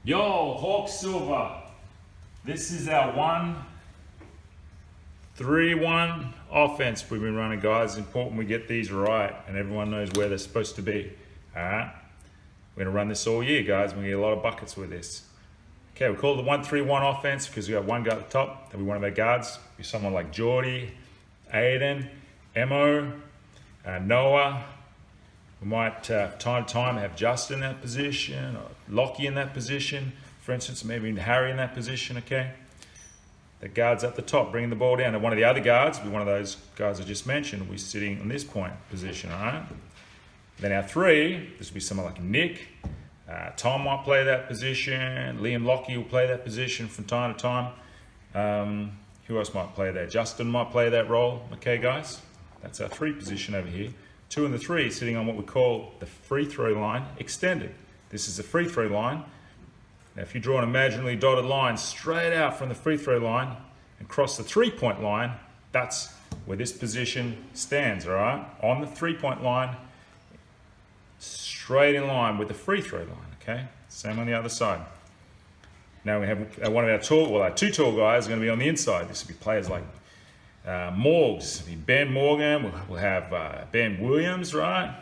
Yo, Hawk Silver. This is our 1-3-1 offense we've been running, guys. It's important we get these right and everyone knows where they're supposed to be. Alright? We're going to run this all year, guys. We're going to get a lot of buckets with this. Okay, we call it the 1-3-1 offense because we got one guy at the top. That'll be one of our guards. Be someone like Geordie, Aiden, Emo, Noah. We might, time to time, have Justin in that position, or Lockie in that position. For instance, maybe Harry in that position, okay? The guards at the top, bringing the ball down. And one of the other guards, one of those guys I just mentioned, will be sitting in this point position, all right? Then our three, this will be someone like Nick. Tom might play that position. Liam Lockie will play that position from time to time. Who else might play there? Justin might play that role. Okay, guys? That's our three position over here. 2 and the 3 sitting on what we call the free throw line extended. This is the free throw line. Now, if you draw an imaginarily dotted line straight out from the free throw line and cross the 3-point line, that's where this position stands, all right? On the 3-point line, straight in line with the free throw line, okay? Same on the other side. Now we have one of our two tall guys are going to be on the inside. This will be players like Morgs, Ben Morgan, we'll have Ben Williams, right?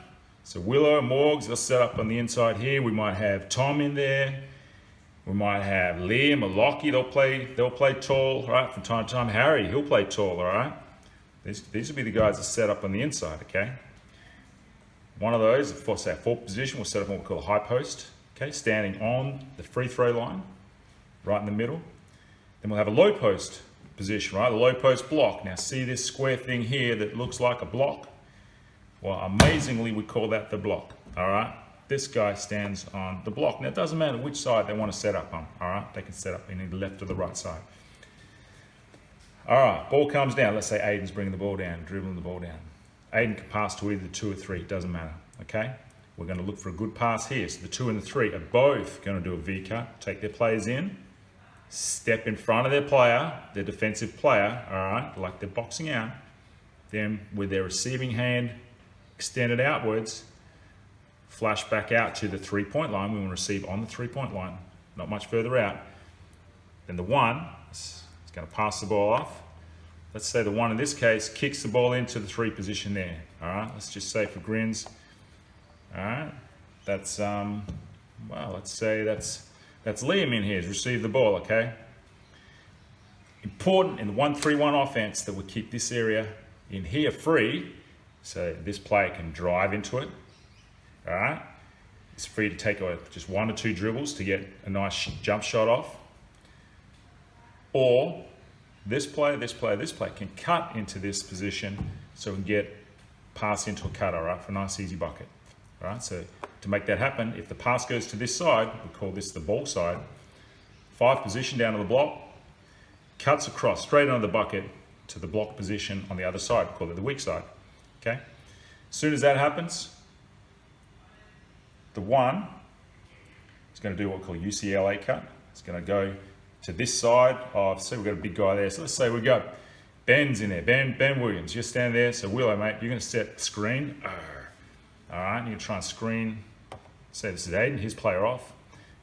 So Willow, Morgs, they'll set up on the inside here. We might have Tom in there. We might have Liam or Lockie, they'll play tall, right? From time to time. Harry, he'll play tall, all right? These will be the guys that set up on the inside, okay? One of those, of course, our fourth position, we'll set up what we call a high post, okay? Standing on the free throw line, right in the middle. Then we'll have a low post position, right? The low post block. Now see this square thing here that looks like a block? Well, amazingly, we call that the block, all right? This guy stands on the block. Now it doesn't matter which side they want to set up on, all right? They can set up in the left or the right side. All right, ball comes down. Let's say Aiden's bringing the ball down, dribbling the ball down. Aiden can pass to either 2 or 3, it doesn't matter, okay? We're going to look for a good pass here. So the 2 and the 3 are both going to do a V-cut, take their players in, step in front of their player, their defensive player, all right, like they're boxing out. Then with their receiving hand extended outwards, flash back out to the 3-point line. We want to receive on the 3-point line, not much further out. Then the 1 is going to pass the ball off. Let's say the 1 in this case kicks the ball into the 3 position there. All right, let's just say for grins. All right, that's well, let's say that's Liam in here, has received the ball, okay? Important in the 1-3-1 offense that we keep this area in here free, so this player can drive into it, all right? It's free to take just 1 or 2 dribbles to get a nice jump shot off. Or this player can cut into this position so we can get pass into a cut, all right, for a nice easy bucket. All right, so to make that happen, if the pass goes to this side, we call this the ball side, 5 position down to the block, cuts across straight onto the bucket to the block position on the other side, we call it the weak side, okay? As soon as that happens, the 1 is going to do what we call UCLA cut. It's going to go to this side of, so we've got a big guy there. So let's say we got Ben's in there, Ben Williams, you stand there. So Willow, mate, you're going to set screen. All right, you're going to try and screen, say this is Aiden, his player off.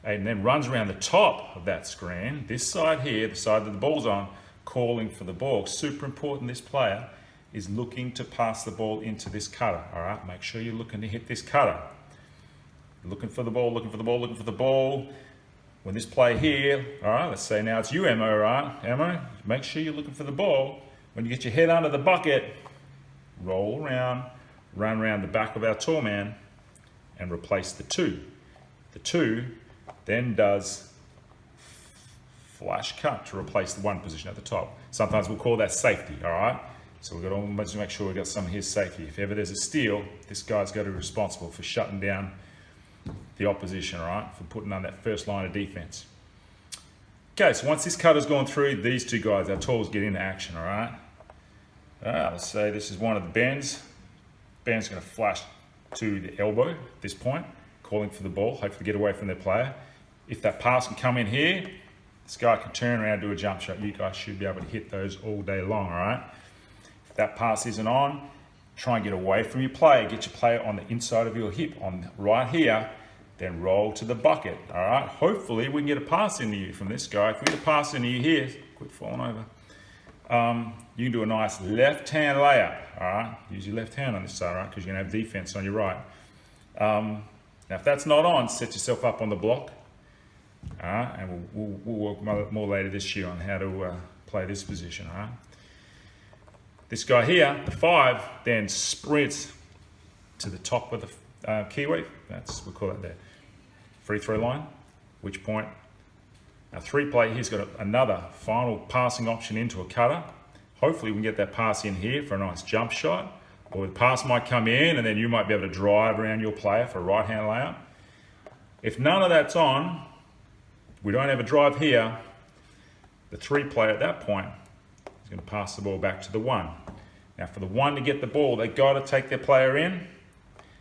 Aiden then runs around the top of that screen, this side here, the side that the ball's on, calling for the ball. Super important, this player is looking to pass the ball into this cutter, all right? Make sure you're looking to hit this cutter. Looking for the ball, looking for the ball, looking for the ball. When this play here, all right, let's say now it's you, Emo, right? Emo, make sure you're looking for the ball. When you get your head under the bucket, roll around, run around the back of our tall man and replace the 2. The 2 then does flash cut to replace the 1 position at the top. Sometimes we'll call that safety, all right? So we've got to almost make sure we've got some of his safety. If ever there's a steal, this guy's got to be responsible for shutting down the opposition, all right, for putting on that first line of defense. Okay, so once this cutter's gone through, these 2 guys, our talls, get into action, all right? All right, let's say this is one of the Bens. Ben's going to flash to the elbow at this point, calling for the ball, hopefully get away from their player. If that pass can come in here, this guy can turn around and do a jump shot. You guys should be able to hit those all day long, all right? If that pass isn't on, try and get away from your player. Get your player on the inside of your hip, on right here. then roll to the bucket. All right, hopefully we can get a pass into you from this guy. If we get a pass into you here, quit falling over. You can do a nice left-hand layup. All right, use your left hand on this side, right, because you're gonna have defense on your right. Now, if that's not on, set yourself up on the block. All right, and we'll work more later this year on how to play this position. All right. This guy here, the 5, then sprints to the top of the kiwi. We call that the free throw line. Which point, our 3 play, he's got another final passing option into a cutter. Hopefully we can get that pass in here for a nice jump shot, or the pass might come in and then you might be able to drive around your player for a right hand layup. If none of that's on, we don't have a drive here, the 3 player at that point is going to pass the ball back to the 1. Now for the 1 to get the ball, they've got to take their player in,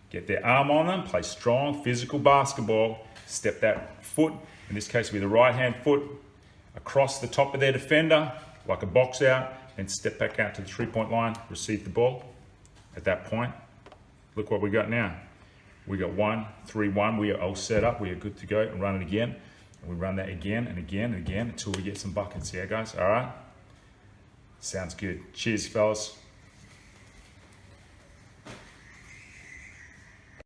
get their arm on them, play strong physical basketball, step that foot, in this case with the right hand foot, across the top of their defender, like a box out, and step back out to the 3-point line, receive the ball. At that point, look what we got now. We got 1, 3, 1, we are all set up, we are good to go, and run it again. And we run that again and again and again until we get some buckets. Yeah, guys? All right? Sounds good. Cheers, fellas.